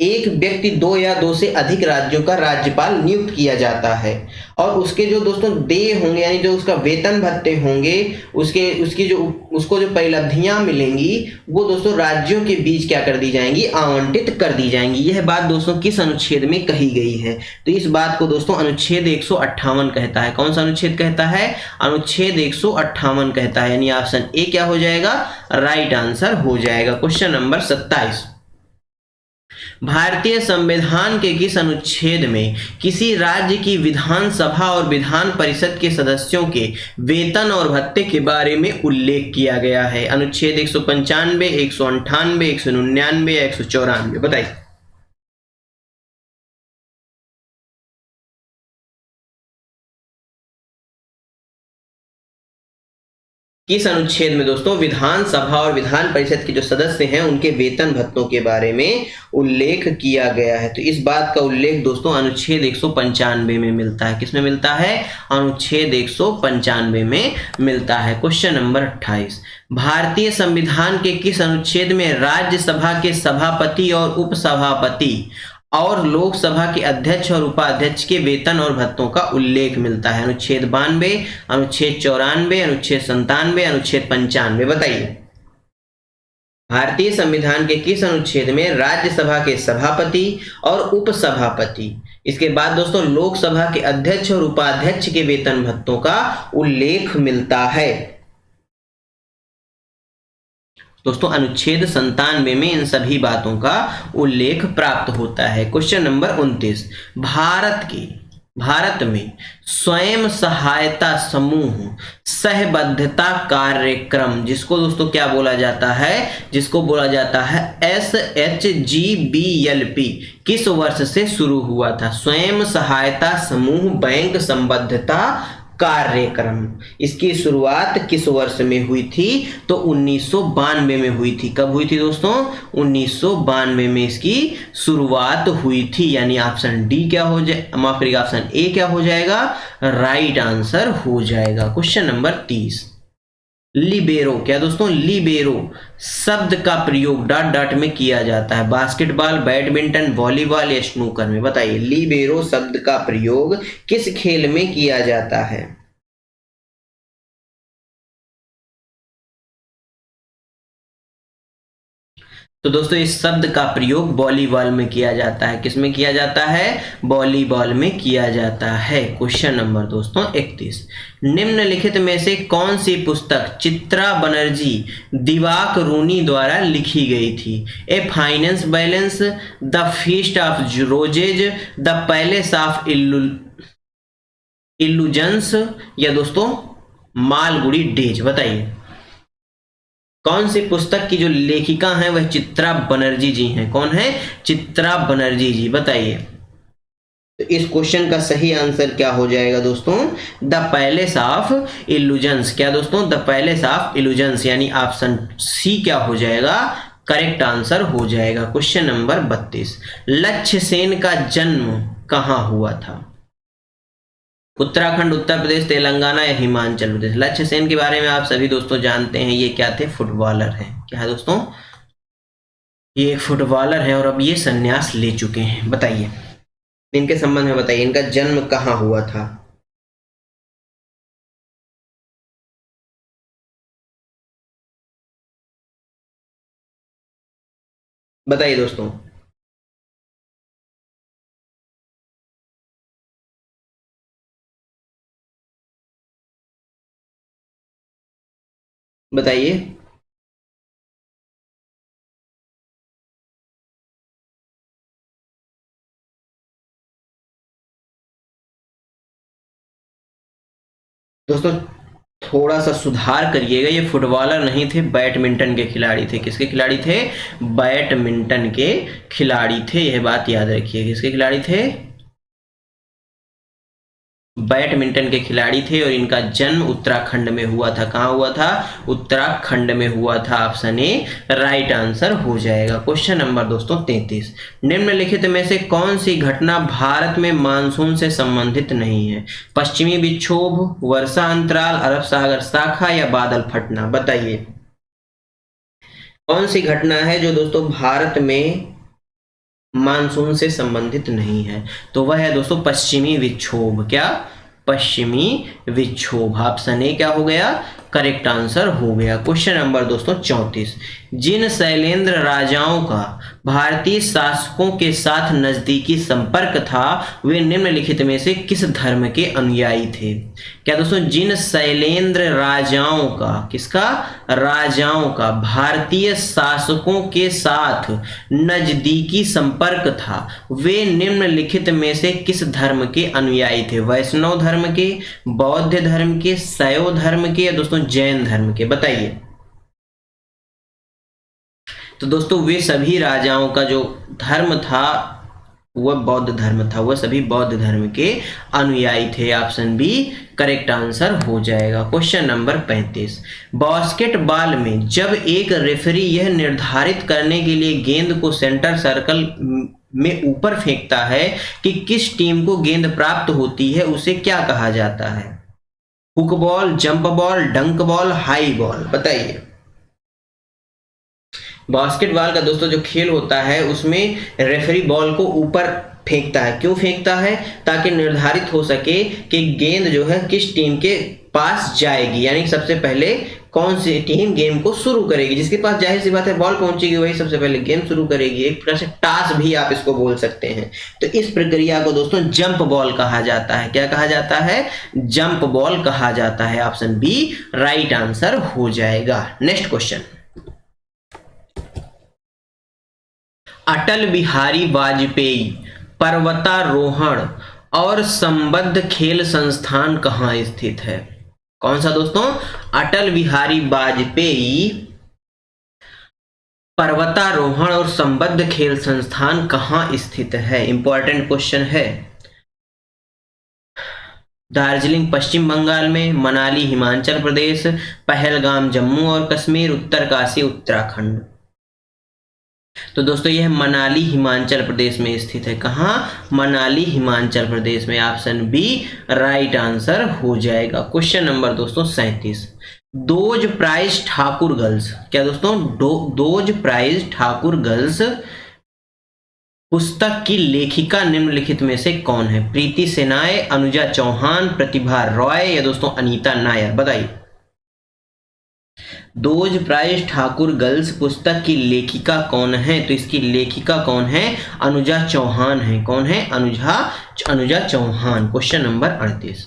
एक व्यक्ति 2 या 2 से अधिक राज्यों का राज्यपाल नियुक्त किया जाता है और उसके जो दोस्तों देय होंगे, यानी जो उसका वेतन भत्ते होंगे, उसको जो परिलब्धियां मिलेंगी वो दोस्तों राज्यों के बीच क्या कर दी जाएंगी? आवंटित कर दी जाएंगी। यह बात दोस्तों किस अनुच्छेद में कही गई है? तो इस बात को दोस्तों अनुच्छेद 158 कहता है। कौन सा अनुच्छेद कहता है? अनुच्छेद 158 कहता है। यानी ऑप्शन ए क्या हो जाएगा? राइट आंसर हो जाएगा। क्वेश्चन नंबर 27, भारतीय संविधान के किस अनुच्छेद में किसी राज्य की विधानसभा और विधान परिषद के सदस्यों के वेतन और भत्ते के बारे में उल्लेख किया गया है? अनुच्छेद 195, 198, 199 या 194? बताइए। किस अनुच्छेद में दोस्तों विधानसभा और विधान परिषद के जो सदस्य हैं उनके वेतन भत्तों के बारे में उल्लेख किया गया है? तो इस बात का उल्लेख दोस्तों अनुच्छेद 195 में मिलता है। किसमें मिलता है? अनुच्छेद 195 में मिलता है। क्वेश्चन नंबर 28, भारतीय संविधान के किस अनुच्छेद में राज्यसभा के सभापति और उपसभापति और लोकसभा के अध्यक्ष और उपाध्यक्ष के वेतन और भत्तों का उल्लेख मिलता है? अनुच्छेद 92, अनुच्छेद 94, अनुच्छेद 97, अनुच्छेद 95? बताइए। भारतीय संविधान के किस अनुच्छेद में राज्यसभा के सभापति और उपसभापति, इसके बाद दोस्तों लोकसभा के अध्यक्ष और उपाध्यक्ष के वेतन भत्तों का उल्लेख मिलता है? दोस्तों अनुच्छेद 97 में इन सभी बातों का उल्लेख प्राप्त होता है। क्वेश्चन नंबर 29, भारत में स्वयं सहायता समूह सहबद्धता कार्यक्रम, जिसको दोस्तों क्या बोला जाता है? जिसको बोला जाता है SHGBLP, किस वर्ष से शुरू हुआ था? स्वयं सहायता समूह बैंक संबद्धता कार्यक्रम, इसकी शुरुआत किस वर्ष में हुई थी? तो 1992 में हुई थी। कब हुई थी दोस्तों? 1992 में इसकी शुरुआत हुई थी। यानी ऑप्शन डी क्या हो जाए, माफ करिएगा, ऑप्शन ए क्या हो जाएगा? राइट आंसर हो जाएगा। क्वेश्चन नंबर 30, लिबेरो, क्या दोस्तों? लिबेरो शब्द का प्रयोग डॉट डॉट में किया जाता है? बास्केटबॉल, बैडमिंटन, वॉलीबॉल या स्नूकर में? बताइए। लिबेरो शब्द का प्रयोग किस खेल में किया जाता है? तो दोस्तों इस शब्द का प्रयोग वॉलीबॉल में किया जाता है। किसमें किया जाता है? वॉलीबॉल में किया जाता है। क्वेश्चन नंबर दोस्तों 31, निम्नलिखित में से कौन सी पुस्तक चित्रा बनर्जी दिवाकरुनी द्वारा लिखी गई थी? A finance balance, the feast of roses, the palace of illusions या दोस्तों मालगुडी डेज? बताइए कौन सी पुस्तक की जो लेखिका हैं वह चित्रा बनर्जी जी हैं? कौन है? चित्रा बनर्जी जी। बताइए तो इस क्वेश्चन का सही आंसर क्या हो जाएगा दोस्तों? The palace of illusions. क्या दोस्तों? द पैलेस ऑफ इल्यूजन्स, यानी ऑप्शन सी क्या हो जाएगा? करेक्ट आंसर हो जाएगा। क्वेश्चन नंबर 32, लक्ष्य सेन का जन्म कहां हुआ था? उत्तराखंड, उत्तर प्रदेश, तेलंगाना या हिमाचल प्रदेश? लक्ष्य सेन के बारे में आप सभी दोस्तों जानते हैं, ये क्या थे? फुटबॉलर हैं। क्या है दोस्तों? ये एक फुटबॉलर है और अब ये संन्यास ले चुके हैं। बताइए इनके संबंध में बताइए, इनका जन्म कहाँ हुआ था? बताइए दोस्तों। बताइए दोस्तों, थोड़ा सा सुधार करिएगा, ये फुटबॉलर नहीं थे, बैडमिंटन के खिलाड़ी थे। किसके खिलाड़ी थे? बैडमिंटन के खिलाड़ी थे, यह बात याद रखिए। किसके खिलाड़ी थे? बैडमिंटन के खिलाड़ी थे और इनका जन्म उत्तराखंड में हुआ था। कहाँ हुआ था? उत्तराखंड में हुआ था। ऑप्शन ए राइट आंसर हो जाएगा। क्वेश्चन नंबर दोस्तों 33, निम्नलिखित में से कौन सी घटना भारत में मानसून से संबंधित नहीं है? पश्चिमी विक्षोभ, वर्षा अंतराल, अरब सागर शाखा या बादल फटना? बताइए कौन सी घटना है जो दोस्तों भारत में मानसून से संबंधित नहीं है? तो वह है दोस्तों पश्चिमी विक्षोभ। क्या? पश्चिमी विक्षोभ। ऑप्शन ए क्या हो गया? करेक्ट आंसर हो गया। क्वेश्चन नंबर दोस्तों 34, जिन शैलेंद्र राजाओं का भारतीय शासकों के साथ नजदीकी संपर्क था वे निम्नलिखित में से किस धर्म के अनुयायी थे? क्या दोस्तों? जिन शैलेंद्र राजाओं का, किसका? राजाओं का भारतीय शासकों के साथ नजदीकी संपर्क था वे निम्नलिखित में से किस धर्म के अनुयायी थे? वैष्णव धर्म के, बौद्ध धर्म के, शैव धर्म के या दोस्तों जैन धर्म के? बताइए। तो दोस्तों वे सभी राजाओं का जो धर्म था वह बौद्ध धर्म था, वह सभी बौद्ध धर्म के अनुयायी थे। ऑप्शन बी करेक्ट आंसर हो जाएगा। क्वेश्चन नंबर 35, बास्केटबॉल में जब एक रेफरी यह निर्धारित करने के लिए गेंद को सेंटर सर्कल में ऊपर फेंकता है कि किस टीम को गेंद प्राप्त होती है, उसे क्या कहा जाता है? हुक बॉल, जंप बॉल, डंक बॉल, हाई बॉल? बताइए। बास्केटबॉल का दोस्तों जो खेल होता है उसमें रेफरी बॉल को ऊपर फेंकता है। क्यों फेंकता है? ताकि निर्धारित हो सके कि गेंद जो है किस टीम के पास जाएगी, यानी सबसे पहले कौन सी टीम गेम को शुरू करेगी। जिसके पास जाहिर सी बात है बॉल पहुंचेगी वही सबसे पहले गेम शुरू करेगी। एक प्रकार से टॉस भी आप इसको बोल सकते हैं। तो इस प्रक्रिया को दोस्तों जंप बॉल कहा जाता है। क्या कहा जाता है? जंप बॉल कहा जाता है। ऑप्शन बी राइट आंसर हो जाएगा। नेक्स्ट क्वेश्चन, अटल बिहारी वाजपेयी पर्वतारोहण और संबद्ध खेल संस्थान कहाँ स्थित है? कौन सा दोस्तों? अटल बिहारी वाजपेयी पर्वतारोहण और संबद्ध खेल संस्थान कहाँ स्थित है? इंपॉर्टेंट क्वेश्चन है। दार्जिलिंग पश्चिम बंगाल में, मनाली हिमाचल प्रदेश, पहलगाम जम्मू और कश्मीर, उत्तरकाशी उत्तराखंड? तो दोस्तों यह मनाली हिमाचल प्रदेश में स्थित है। कहाँ? मनाली हिमाचल प्रदेश में। ऑप्शन बी राइट आंसर हो जाएगा। क्वेश्चन नंबर दोस्तों 37, दोज प्राइज ठाकुर गर्ल्स। क्या दोस्तों? दोज प्राइज ठाकुर गर्ल्स पुस्तक की लेखिका निम्नलिखित में से कौन है? प्रीति सेनाय, अनुजा चौहान, प्रतिभा रॉय या दोस्तों अनीता नायर? बताइए। दोज प्राइज ठाकुर गर्ल्स पुस्तक की लेखिका कौन है? तो इसकी लेखिका कौन है? अनुजा चौहान है। कौन है? अनुजा चौहान। क्वेश्चन नंबर 38,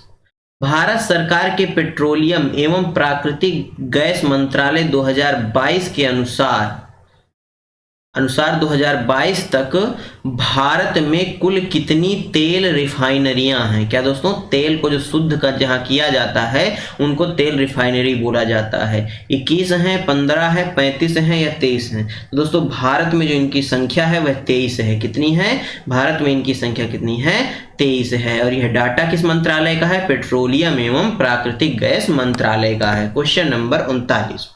भारत सरकार के पेट्रोलियम एवं प्राकृतिक गैस मंत्रालय 2022 के अनुसार अनुसार 2022 तक भारत में कुल कितनी तेल रिफाइनरियां हैं? क्या दोस्तों, तेल को जो शुद्ध कर जहां किया जाता है उनको तेल रिफाइनरी बोला जाता है। 21 हैं, 15 है, 35 हैं या 23 हैं? तो दोस्तों भारत में जो इनकी संख्या है वह 23 है। कितनी है? भारत में इनकी संख्या कितनी है? 23 है। और यह डाटा किस मंत्रालय का है? पेट्रोलियम एवं प्राकृतिक गैस मंत्रालय का है। क्वेश्चन नंबर 39,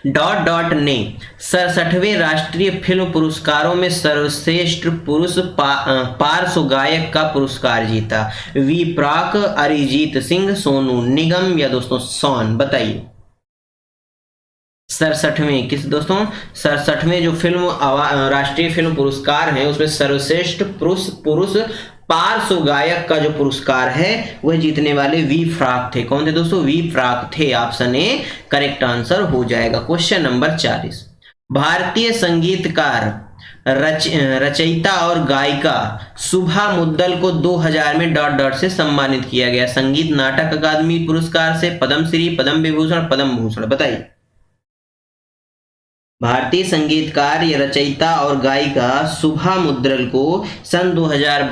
डॉट डॉट ने 67वें राष्ट्रीय फिल्म पुरस्कारों में सर्वश्रेष्ठ पुरुष पार्श्व गायक का पुरस्कार जीता। वी प्राक, अरिजीत सिंह, सोनू निगम या दोस्तों शॉन? बताइए। 67वें किस दोस्तों? 67वें जो फिल्म राष्ट्रीय फिल्म पुरस्कार हैं उसमें सर्वश्रेष्ठ पुरुष पार्श्व गायक का जो पुरस्कार है वह जीतने वाले वी प्राक थे। कौन थे दोस्तों? वी प्राक थे। ऑप्शन ए करेक्ट आंसर हो जाएगा। क्वेश्चन नंबर 40, भारतीय संगीतकार रचयिता और गायिका शुभा मुद्गल को 2000 में डॉट डॉट से सम्मानित किया गया। संगीत नाटक अकादमी पुरस्कार से, पद्मश्री, पद्म विभूषण, पद्म भूषण? बताइए। भारतीय संगीतकार या रचयिता और गायिका शुभा मुद्गल को सन 2000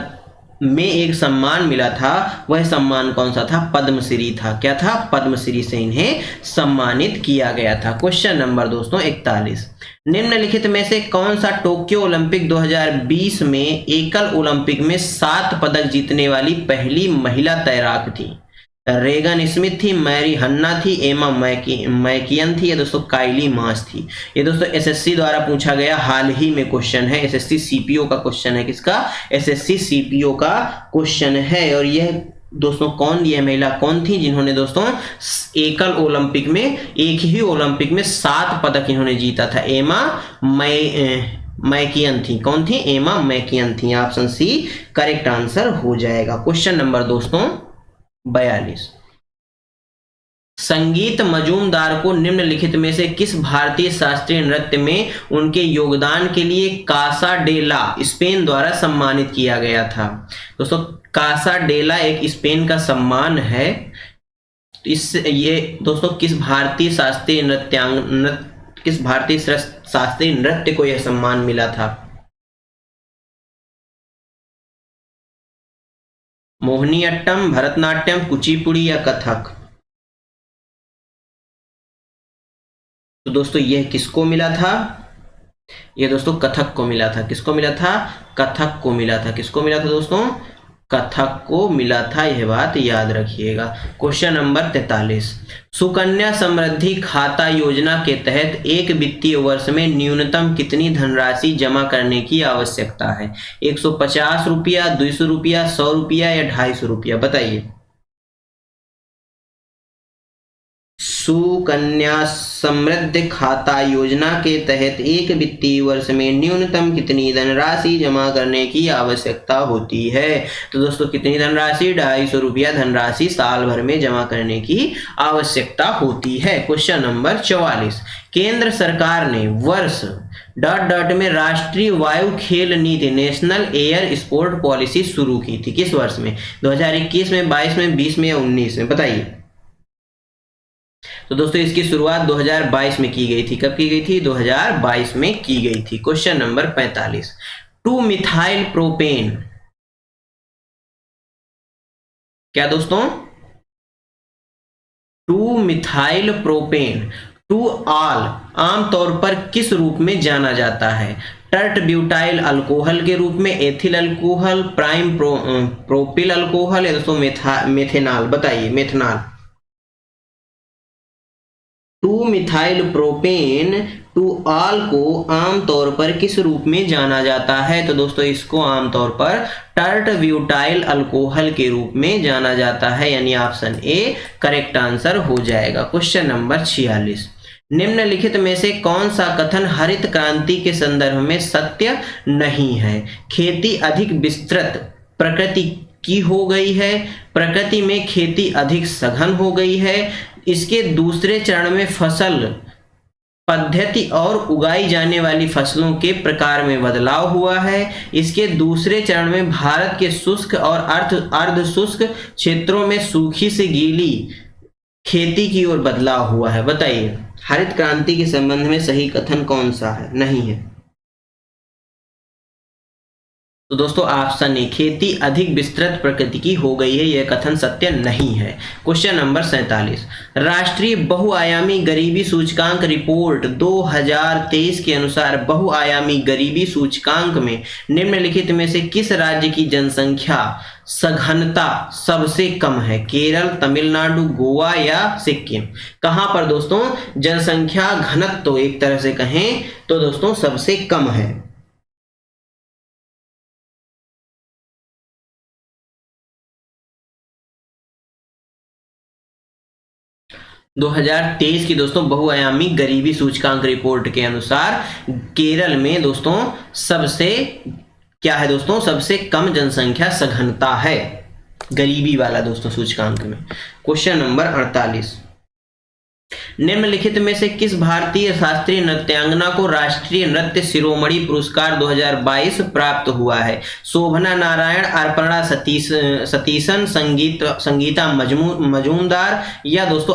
में एक सम्मान मिला था। वह सम्मान कौन सा था? पद्मश्री था। क्या था? पद्मश्री से इन्हें सम्मानित किया गया था। क्वेश्चन नंबर दोस्तों 41, निम्नलिखित में से कौन सा टोक्यो ओलंपिक 2020 में एकल ओलंपिक में 7 पदक जीतने वाली पहली महिला तैराक थी? रेगन स्मिथ थी, मैरी हन्ना थी, एमा मैकियन थी या दोस्तों काइली मास थी? ये दोस्तों एसएससी द्वारा पूछा गया हाल ही में क्वेश्चन है। एसएससी सीपीओ का क्वेश्चन है। किसका? एसएससी सीपीओ का क्वेश्चन है। और यह दोस्तों कौन, यह महिला कौन थी जिन्होंने दोस्तों एकल ओलंपिक में, एक ही ओलंपिक में 7 पदक इन्होंने जीता था? एमा मैकियन थी। कौन थी? एमा मैकियन थी। ऑप्शन सी करेक्ट आंसर हो जाएगा। क्वेश्चन नंबर दोस्तों 42, संगीत मजूमदार को निम्नलिखित में से किस भारतीय शास्त्रीय नृत्य में उनके योगदान के लिए कासा डे ला स्पेन द्वारा सम्मानित किया गया था? दोस्तों कासा डे ला एक स्पेन का सम्मान है। ये दोस्तों किस भारतीय शास्त्रीय नृत्य को यह सम्मान मिला था? मोहिनीअट्टम, भरतनाट्यम, कुचिपुड़ी या कथक? तो दोस्तों यह किसको मिला था? ये दोस्तों कथक को मिला था। किसको मिला था? कथक को मिला था। किसको मिला था दोस्तों? कथक को मिला था। यह बात याद रखिएगा। क्वेश्चन नंबर 43, सुकन्या समृद्धि खाता योजना के तहत एक वित्तीय वर्ष में न्यूनतम कितनी धनराशि जमा करने की आवश्यकता है? 150 रुपया, 200 रुपया, 100 रुपया या 250 रुपया? बताइए। सुकन्या समृद्धि खाता योजना के तहत एक वित्तीय वर्ष में न्यूनतम कितनी धनराशि जमा करने की आवश्यकता होती है? तो दोस्तों कितनी धनराशि? 250 रुपया धनराशि साल भर में जमा करने की आवश्यकता होती है। क्वेश्चन नंबर 44, केंद्र सरकार ने वर्ष डॉट डॉट में राष्ट्रीय वायु खेल नीति नेशनल एयर स्पोर्ट पॉलिसी शुरू की थी। किस वर्ष में? 2021 में, 22 में, 20 में या 19 में? बताइए। तो दोस्तों इसकी शुरुआत 2022 में की गई थी। कब की गई थी? 2022 में की गई थी। Question number 45, 2 methyl propane. क्या दोस्तों? 2 मिथाइल प्रोपेन 2 ऑल आमतौर पर किस रूप में जाना जाता है? टर्ट ब्यूटाइल अल्कोहल के रूप में, ethyl alcohol, prime propyl alcohol या दोस्तों मेथेनॉल? बताइए। मेथनॉल। 2 मिथाइल प्रोपेन 2 ऑल को आमतौर पर किस रूप में जाना जाता है? तो दोस्तों इसको आमतौर पर टर्ट ब्यूटाइल अल्कोहल के रूप में जाना जाता है, यानी ऑप्शन ए करेक्ट आंसर हो जाएगा। क्वेश्चन नंबर 46, निम्नलिखित में से कौन सा कथन हरित क्रांति के संदर्भ में सत्य नहीं है? खेती अधिक विस्तृत प्रकृति की हो गई है, प्रकृति में खेती अधिक सघन हो गई है, इसके दूसरे चरण में फसल पद्धति और उगाई जाने वाली फसलों के प्रकार में बदलाव हुआ है, इसके दूसरे चरण में भारत के शुष्क और अर्ध शुष्क क्षेत्रों में सूखी से गीली खेती की ओर बदलाव हुआ है। बताइए हरित क्रांति के संबंध में सही कथन कौन सा है? नहीं है। तो दोस्तों ऑप्शन ए, खेती अधिक विस्तृत प्रकृति की हो गई है, यह कथन सत्य नहीं है। क्वेश्चन नंबर 47, राष्ट्रीय बहुआयामी गरीबी सूचकांक रिपोर्ट 2023 के अनुसार बहुआयामी गरीबी सूचकांक में निम्नलिखित में से किस राज्य की जनसंख्या सघनता सबसे कम है? केरल, तमिलनाडु, गोवा या सिक्किम? कहां पर दोस्तों जनसंख्या घनत्व तो एक तरह से कहें तो दोस्तों सबसे कम है? 2023 की दोस्तों बहुआयामी गरीबी सूचकांक रिपोर्ट के अनुसार केरल में दोस्तों सबसे क्या है दोस्तों सबसे कम जनसंख्या सघनता है गरीबी वाला दोस्तों सूचकांक में। क्वेश्चन नंबर 48, निम्नलिखित में से किस भारतीय शास्त्रीय नृत्यांगना को राष्ट्रीय नृत्य शिरोमणि पुरस्कार 2022 प्राप्त हुआ है? शोभना नारायण, अर्पणा सतीशन, संगीता मजूमदार या दोस्तों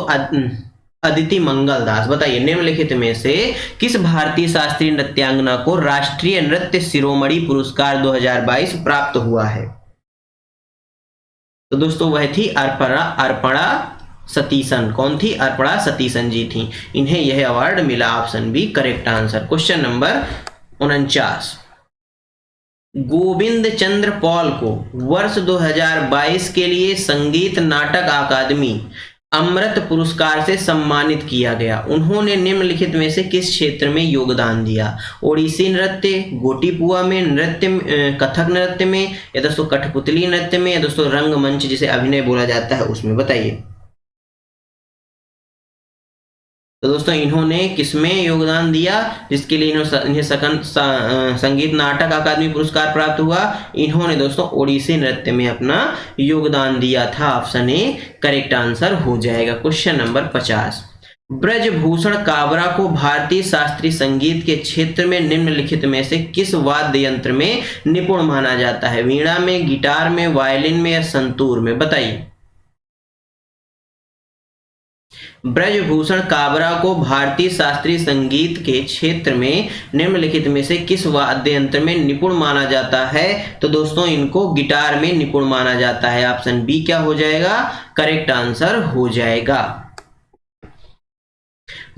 अदिति मंगल दास? बताइए निम्नलिखित में से किस भारतीय शास्त्रीय नृत्यांगना को राष्ट्रीय नृत्य शिरोमणि पुरस्कार 2022 प्राप्त हुआ है? तो दोस्तों वह थी अर्पणा सतीशन। कौन थी? अर्पणा सतीशन जी थी, इन्हें यह अवार्ड मिला। Option B correct answer. Question number 49, Govind Chandra Paul को वर्ष 2022 के लिए संगीत नाटक अकादमी अमृत पुरस्कार से सम्मानित किया गया। उन्होंने निम्नलिखित में से किस क्षेत्र में योगदान दिया? ओडिसी नृत्य, गोटीपुआ में नृत्य, कथक नृत्य में या दोस्तों कठपुतली नृत्य में या दोस्तों रंगमंच जिसे अभिनय बोला जाता है उसमें? बताइए। तो दोस्तों इन्होंने किसमें योगदान दिया जिसके लिए इन्हें संगीत नाटक अकादमी पुरस्कार प्राप्त हुआ? इन्होंने दोस्तों ओडिसी नृत्य में अपना योगदान दिया था। ऑप्शन ए करेक्ट आंसर हो जाएगा। क्वेश्चन नंबर 50, ब्रजभूषण काबरा को भारतीय शास्त्रीय संगीत के क्षेत्र में निम्नलिखित में से किस वाद्य यंत्र में निपुण माना जाता है? वीणा में, गिटार में, वायलिन में या संतूर में? बताइए। ब्रजभूषण काबरा को भारतीय शास्त्रीय संगीत के क्षेत्र में निम्नलिखित में से किस वाद्य यंत्र में निपुण माना जाता है? तो दोस्तों इनको गिटार में निपुण माना जाता है। ऑप्शन बी क्या हो जाएगा? करेक्ट आंसर हो जाएगा।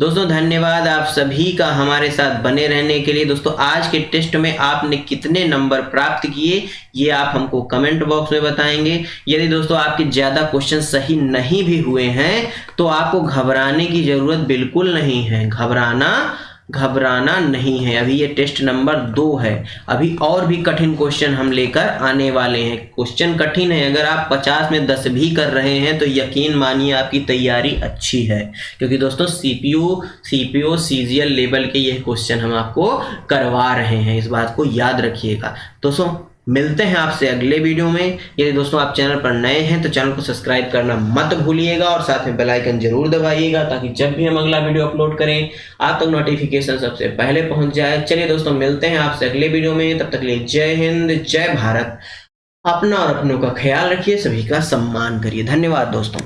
दोस्तों धन्यवाद आप सभी का हमारे साथ बने रहने के लिए। दोस्तों आज के टेस्ट में आपने कितने नंबर प्राप्त किए ये आप हमको कमेंट बॉक्स में बताएंगे। यदि दोस्तों आपके ज़्यादा क्वेश्चन सही नहीं भी हुए हैं तो आपको घबराने की ज़रूरत बिल्कुल नहीं है, घबराना नहीं है। अभी ये टेस्ट नंबर 2 है, अभी और भी कठिन क्वेश्चन हम लेकर आने वाले हैं। क्वेश्चन कठिन है, अगर आप 50 में 10 भी कर रहे हैं तो यकीन मानिए आपकी तैयारी अच्छी है, क्योंकि दोस्तों सीपीओ सीजीएल लेवल के ये क्वेश्चन हम आपको करवा रहे हैं, इस बात को याद रखिएगा। दोस्तों मिलते हैं आपसे अगले वीडियो में। यदि दोस्तों आप चैनल पर नए हैं तो चैनल को सब्सक्राइब करना मत भूलिएगा और साथ में बेल आइकन जरूर दबाइएगा ताकि जब भी हम अगला वीडियो अपलोड करें आप तक नोटिफिकेशन सबसे पहले पहुंच जाए। चलिए दोस्तों मिलते हैं आपसे अगले वीडियो में, तब तक के लिए जय हिंद, जय भारत। अपना और अपनों का ख्याल रखिए, सभी का सम्मान करिए। धन्यवाद दोस्तों।